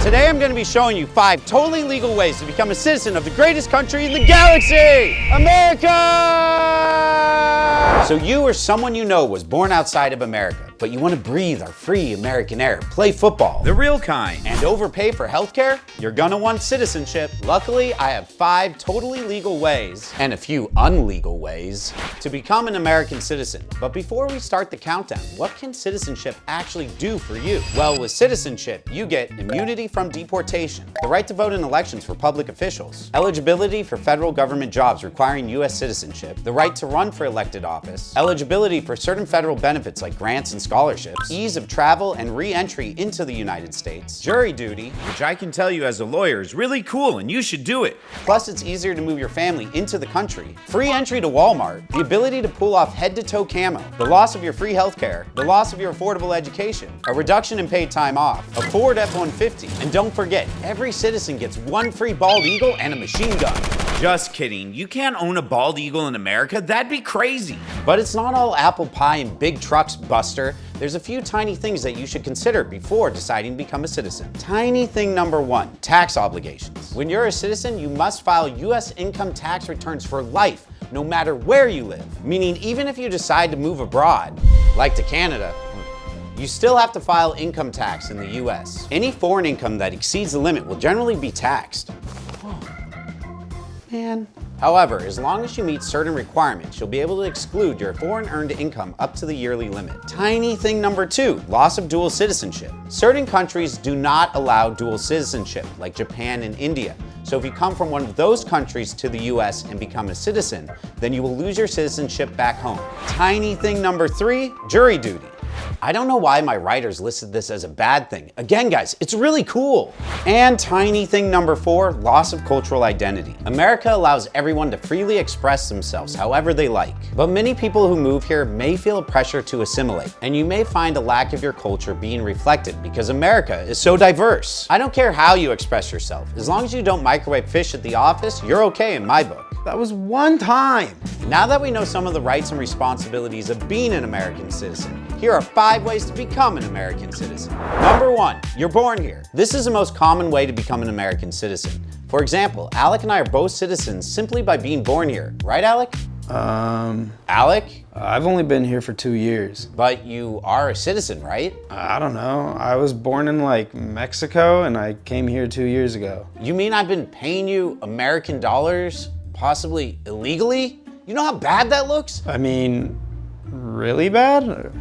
Today I'm going to be showing you 5 totally legal ways to become a citizen of the greatest country in the galaxy, America! So you or someone you know was born outside of America, but you want to breathe our free American air, play football, the real kind, and overpay for healthcare? You're gonna want citizenship. Luckily, I have 5 totally legal ways, and a few unlegal ways, to become an American citizen. But before we start the countdown, what can citizenship actually do for you? Well, with citizenship, you get immunity from deportation, the right to vote in elections for public officials, eligibility for federal government jobs requiring U.S. citizenship, the right to run for elected office, eligibility for certain federal benefits like grants and scholarships, ease of travel and re-entry into the United States, jury duty, which I can tell you as a lawyer is really cool and you should do it. Plus, it's easier to move your family into the country, free entry to Walmart, the ability to pull off head-to-toe camo, the loss of your free healthcare, the loss of your affordable education, a reduction in paid time off, a Ford F-150, and don't forget, every citizen gets 1 free bald eagle and a machine gun. Just kidding, you can't own a bald eagle in America, that'd be crazy. But it's not all apple pie and big trucks, Buster. There's a few tiny things that you should consider before deciding to become a citizen. Tiny thing number 1, tax obligations. When you're a citizen, you must file U.S. income tax returns for life, no matter where you live. Meaning even if you decide to move abroad, like to Canada, you still have to file income tax in the U.S. Any foreign income that exceeds the limit will generally be taxed. Man. However, as long as you meet certain requirements, you'll be able to exclude your foreign earned income up to the yearly limit. Tiny thing number 2, loss of dual citizenship. Certain countries do not allow dual citizenship, like Japan and India. So if you come from one of those countries to the US and become a citizen, then you will lose your citizenship back home. Tiny thing number 3, jury duty. I don't know why my writers listed this as a bad thing. Again, guys, it's really cool. And tiny thing number 4, loss of cultural identity. America allows everyone to freely express themselves however they like. But many people who move here may feel a pressure to assimilate, and you may find a lack of your culture being reflected because America is so diverse. I don't care how you express yourself. As long as you don't microwave fish at the office, you're okay in my book. That was one time. Now that we know some of the rights and responsibilities of being an American citizen, here are 5 ways to become an American citizen. Number 1, you're born here. This is the most common way to become an American citizen. For example, Alec and I are both citizens simply by being born here. Right, Alec? Alec? I've only been here for 2 years. But you are a citizen, right? I don't know. I was born in like Mexico and I came here 2 years ago. You mean I've been paying you American dollars, possibly illegally? You know how bad that looks? I mean, really bad?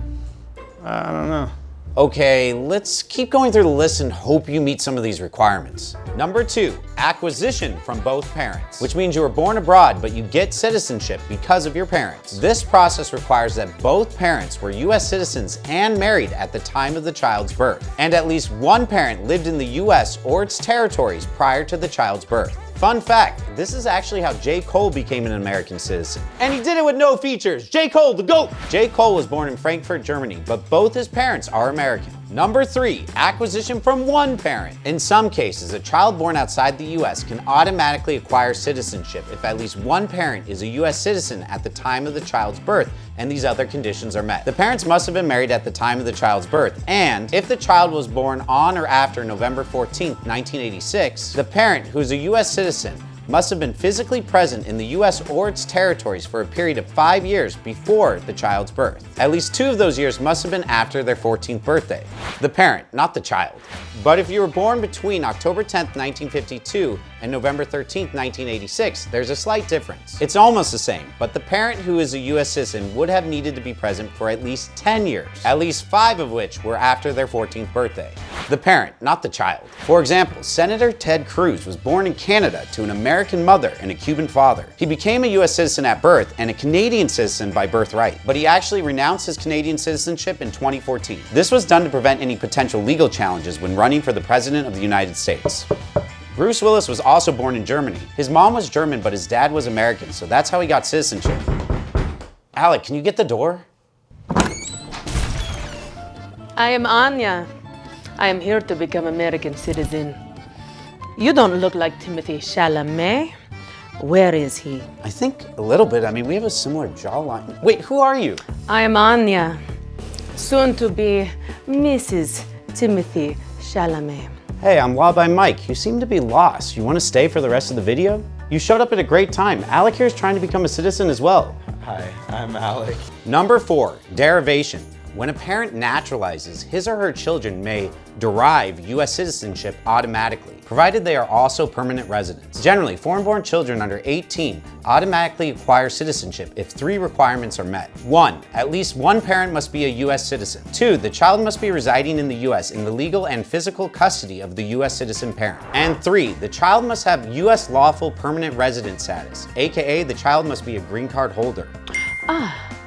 I don't know. Okay, let's keep going through the list and hope you meet some of these requirements. Number 2, acquisition from both parents, which means you were born abroad, but you get citizenship because of your parents. This process requires that both parents were U.S. citizens and married at the time of the child's birth, and at least one parent lived in the U.S. or its territories prior to the child's birth. Fun fact, this is actually how J. Cole became an American citizen. And he did it with no features. J. Cole, the GOAT! J. Cole was born in Frankfurt, Germany, but both his parents are American. Number 3, acquisition from one parent. In some cases, a child born outside the U.S. can automatically acquire citizenship if at least one parent is a U.S. citizen at the time of the child's birth, and these other conditions are met. The parents must have been married at the time of the child's birth, and if the child was born on or after November 14th, 1986, the parent, who is a U.S. citizen, must have been physically present in the U.S. or its territories for a period of 5 years before the child's birth. At least 2 of those years must have been after their 14th birthday. The parent, not the child. But if you were born between October 10th, 1952 and November 13th, 1986, there's a slight difference. It's almost the same, but the parent who is a U.S. citizen would have needed to be present for at least 10 years, at least 5 of which were after their 14th birthday. The parent, not the child. For example, Senator Ted Cruz was born in Canada to an American mother and a Cuban father. He became a U.S. citizen at birth and a Canadian citizen by birthright, but he actually renounced his Canadian citizenship in 2014. This was done to prevent any potential legal challenges when running for the President of the United States. Bruce Willis was also born in Germany. His mom was German, but his dad was American, so that's how he got citizenship. Alec, can you get the door? I am Anya. I am here to become American citizen. You don't look like Timothy Chalamet. Where is he? I think a little bit. I mean, we have a similar jawline. Wait, who are you? I am Anya, soon to be Mrs. Timothy Chalamet. Hey, I'm lawbymike. You seem to be lost. You want to stay for the rest of the video? You showed up at a great time. Alec here is trying to become a citizen as well. Hi, I'm Alec. Number 4, derivation. When a parent naturalizes, his or her children may derive U.S. citizenship automatically, provided they are also permanent residents. Generally, foreign-born children under 18 automatically acquire citizenship if 3 requirements are met. 1, at least one parent must be a U.S. citizen. 2, the child must be residing in the U.S. in the legal and physical custody of the U.S. citizen parent. And 3, the child must have U.S. lawful permanent resident status, aka the child must be a green card holder.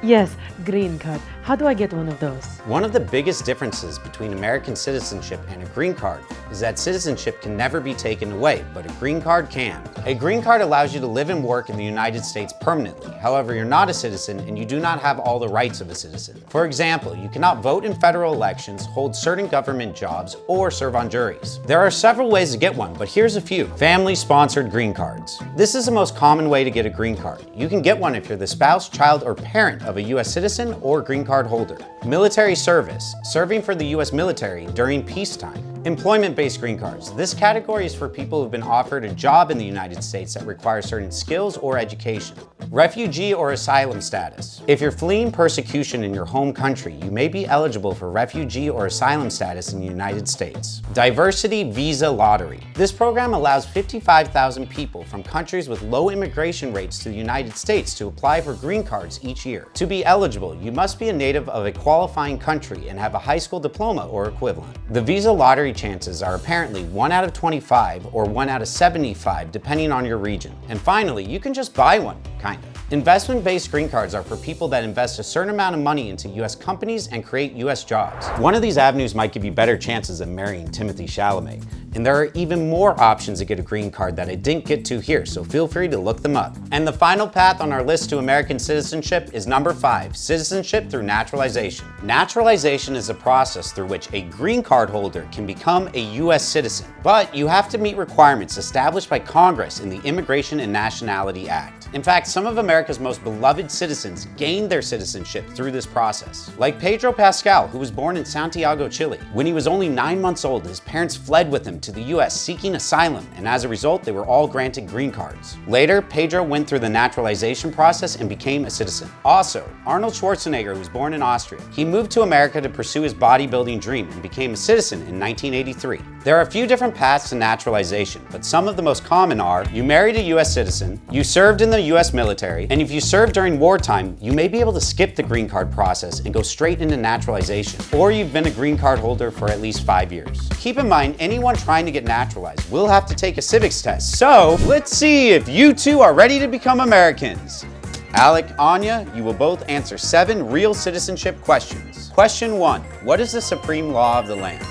Yes, green card. How do I get one of those? One of the biggest differences between American citizenship and a green card is that citizenship can never be taken away, but a green card can. A green card allows you to live and work in the United States permanently. However, you're not a citizen and you do not have all the rights of a citizen. For example, you cannot vote in federal elections, hold certain government jobs, or serve on juries. There are several ways to get one, but here's a few. Family-sponsored green cards. This is the most common way to get a green card. You can get one if you're the spouse, child, or parent of a U.S. citizen or green card holder. Military service, serving for the U.S. military during peacetime. Employment-based green cards. This category is for people who've been offered a job in the United States that requires certain skills or education. Refugee or asylum status. If you're fleeing persecution in your home country, you may be eligible for refugee or asylum status in the United States. Diversity Visa Lottery. This program allows 55,000 people from countries with low immigration rates to the United States to apply for green cards each year. To be eligible, you must be a native of a qualifying country and have a high school diploma or equivalent. The Visa Lottery chances are apparently 1 out of 25 or 1 out of 75 depending on your region. And finally, you can just buy one, kind of. Investment-based green cards are for people that invest a certain amount of money into US companies and create US jobs. One of these avenues might give you better chances of marrying Timothy Chalamet. And there are even more options to get a green card that I didn't get to here, so feel free to look them up. And the final path on our list to American citizenship is number 5, citizenship through naturalization. Naturalization is a process through which a green card holder can become a U.S. citizen, but you have to meet requirements established by Congress in the Immigration and Nationality Act. In fact, some of America's most beloved citizens gained their citizenship through this process. Like Pedro Pascal, who was born in Santiago, Chile. When he was only 9 months old, his parents fled with him to the US seeking asylum, and as a result, they were all granted green cards. Later, Pedro went through the naturalization process and became a citizen. Also, Arnold Schwarzenegger, who was born in Austria, he moved to America to pursue his bodybuilding dream and became a citizen in 1983. There are a few different paths to naturalization, but some of the most common are: you married a US citizen, you served in the US military, and if you served during wartime, you may be able to skip the green card process and go straight into naturalization, or you've been a green card holder for at least 5 years. Keep in mind, anyone trying to get naturalized will have to take a civics test, so let's see if you two are ready to become Americans. Alec, Anya, you will both answer 7 real citizenship questions. Question 1, what is the supreme law of the land?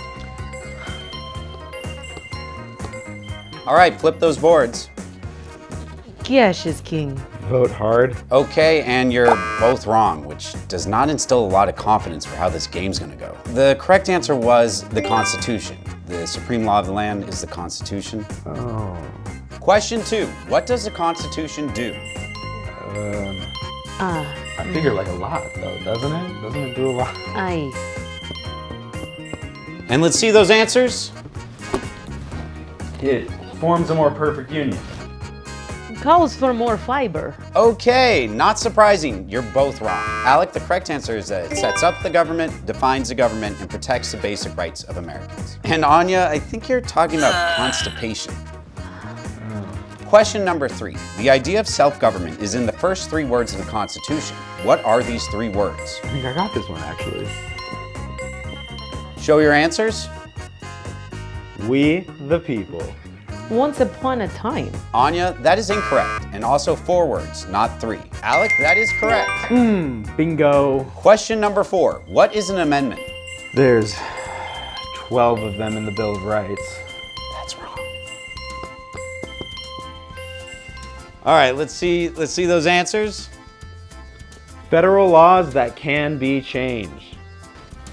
All right, flip those boards. Cash is king. Vote hard. Okay, and you're both wrong, which does not instill a lot of confidence for how this game's gonna go. The correct answer was the Constitution. The supreme law of the land is the Constitution. Oh. Question 2, what does the Constitution do? I figure like a lot though, doesn't it? Doesn't it do a lot? Aye. And let's see those answers. It forms a more perfect union. Calls for more fiber. Okay, not surprising, you're both wrong. Alec, the correct answer is that it sets up the government, defines the government, and protects the basic rights of Americans. And Anya, I think you're talking about constipation. Question number 3. The idea of self-government is in the first 3 words of the Constitution. What are these 3 words? I think I got this one actually. Show your answers. We the people. Once upon a time. Anya, that is incorrect, and also 4 words, not 3. Alec, that is correct. Bingo. Question number 4. What is an amendment? There's 12 of them in the Bill of Rights. That's wrong. All right, let's see those answers. Federal laws that can be changed.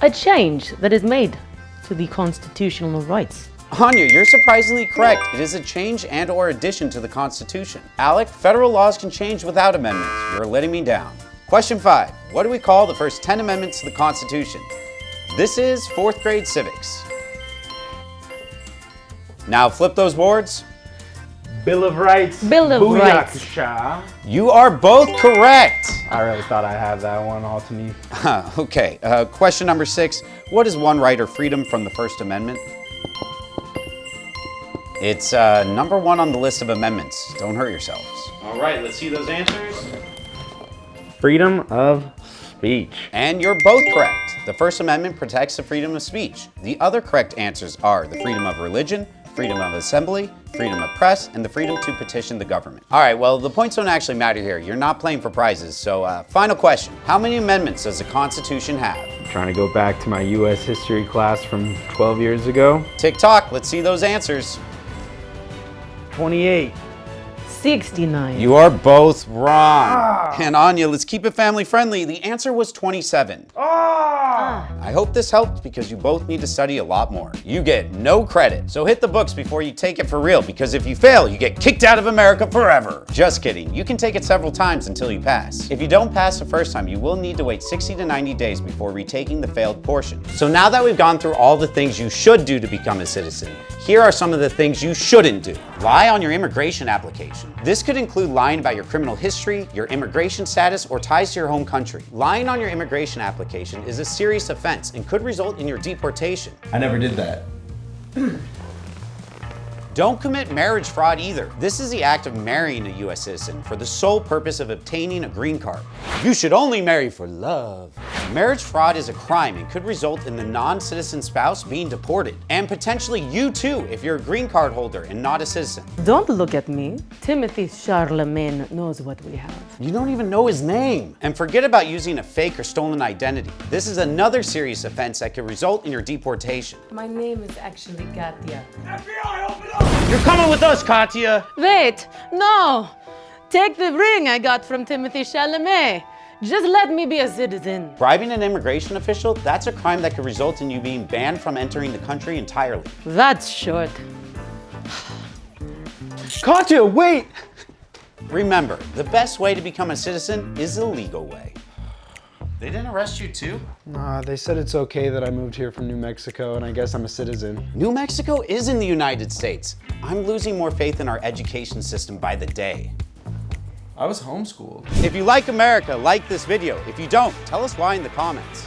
A change that is made to the constitutional rights. Anya, you're surprisingly correct. It is a change and or addition to the Constitution. Alec, federal laws can change without amendments. You're letting me down. Question 5. What do we call the first 10 amendments to the Constitution? This is 4th grade civics. Now flip those boards. Bill of Rights. Bill of Rights. Booyakasha. You are both correct. I really thought I had that one all to me. Okay, question number 6. What is one right or freedom from the First Amendment? It's number 1 on the list of amendments. Don't hurt yourselves. All right, let's see those answers. Freedom of speech. And you're both correct. The First Amendment protects the freedom of speech. The other correct answers are the freedom of religion, freedom of assembly, freedom of press, and the freedom to petition the government. All right, well, the points don't actually matter here. You're not playing for prizes. So final question. How many amendments does the Constitution have? I'm trying to go back to my U.S. history class from 12 years ago. Tick tock, let's see those answers. 28. 69. You are both wrong. And Anya, let's keep it family friendly. The answer was 27. I hope this helped because you both need to study a lot more. You get no credit, so hit the books before you take it for real, because if you fail, you get kicked out of America forever. Just kidding. You can take it several times until you pass. If you don't pass the first time, you will need to wait 60 to 90 days before retaking the failed portion. So now that we've gone through all the things you should do to become a citizen, here are some of the things you shouldn't do. Lie on your immigration application. This could include lying about your criminal history, your immigration status, or ties to your home country. Lying on your immigration application is a serious offense and could result in your deportation. I never did that. Don't commit marriage fraud either. This is the act of marrying a U.S. citizen for the sole purpose of obtaining a green card. You should only marry for love. Marriage fraud is a crime and could result in the non-citizen spouse being deported, and potentially you too if you're a green card holder and not a citizen. Don't look at me. Timothy Charlemagne knows what we have. You don't even know his name. And forget about using a fake or stolen identity. This is another serious offense that could result in your deportation. My name is actually Katya. FBI, open up! You're coming with us, Katya. Wait, no. Take the ring I got from Timothy Chalamet. Just let me be a citizen. Bribing an immigration official, that's a crime that could result in you being banned from entering the country entirely. That's short. Katya, wait! Remember, the best way to become a citizen is the legal way. They didn't arrest you too? Nah, they said it's okay that I moved here from New Mexico, and I guess I'm a citizen. New Mexico is in the United States. I'm losing more faith in our education system by the day. I was homeschooled. If you like America, like this video. If you don't, tell us why in the comments.